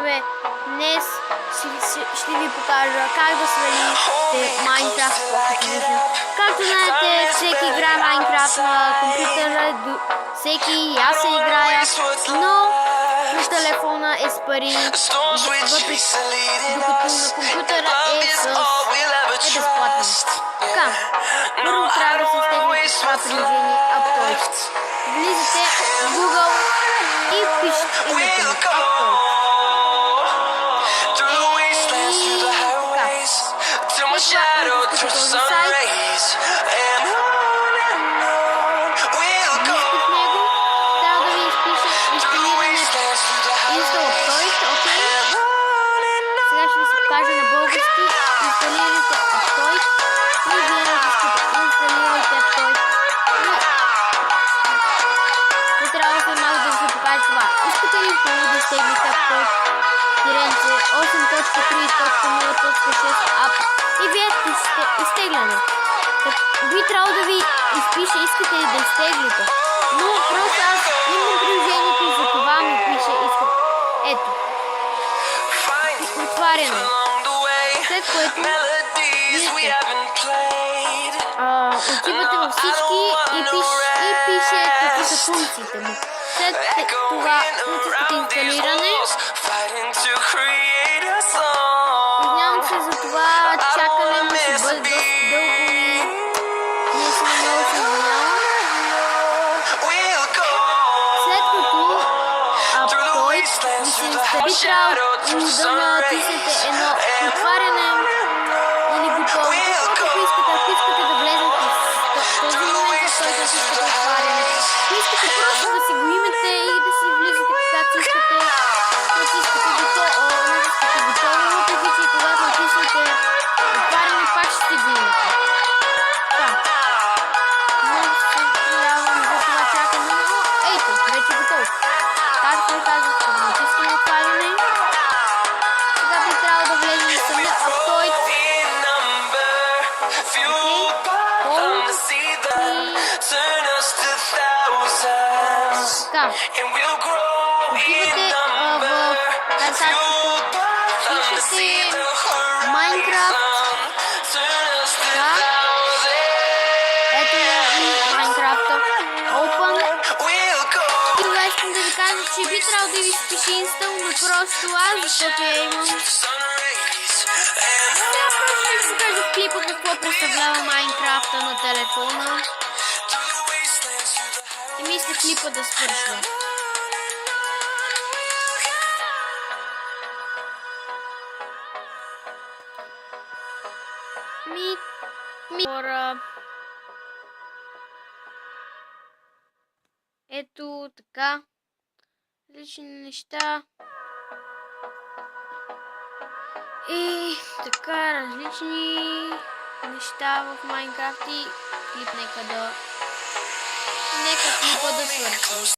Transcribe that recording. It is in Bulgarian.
бе, днес ще ви покажа как да свалите Майнкрафт Pocket Edition. Както знаете, всеки играе Майнкрафт на компютъра, всеки аз се играя, но на телефона е с пари, докато на компютъра е безплатно. Така, първо трябва да се изтеглите това приложение Aptoide. Влизате в Google и пишете името на Aptoide. Този сайт. Влизате в него, трябва да ви изпише инсталиране Install Aptoide, окей. Сега ще ви се покажа на български. Инсталирайте Aptoide и вие инсталирайте Aptoide. И трябва да малко да ви се покаже това. Искате ли първо да изтеглите Aptoide тиренце 8.3.0.6 app и вие сте изтегляне. Би трябвало да ви изпише искате ли да изтеглите. Но просто аз имам приложението и за това ми пише искате. Ето. Отваряне. След което отивате във всички и пише какви са функциите му. След това натискате инсталиране. Извинявам се за това чакане, но ще бъде доста дълго и ние сме много се извинявам. След като Aptoide ви се инстали, трябва да натиснете едно отваряне или готово. Ако искате да влезете в този момент, в който искате отваряне. Ако искате просто да си го имате и да си влизате както искате, натискате готово, и когато натиснете отваряне, пак ще го имате. Така. Много се съжалявам за това чакане, но ето, вече е готово. Както ви казах, ще натискаме отваряне. Сега би трябвало да влезем в самия Aptoide. Така. Отивате в картачката, пишете Майнкрафт. Ето я и Майнкрафта. Open. И това искам да ви кажа, че би трябвало да ви изпише инстал, но просто аз, защото я имам. Сега просто ще ви покажа в клипа какво представлява Майнкрафта на телефона. И мисля клипа да свършва. Ето така. Различни неща. И така, различни неща в Майнкрафт и клип нека клипа да свършва.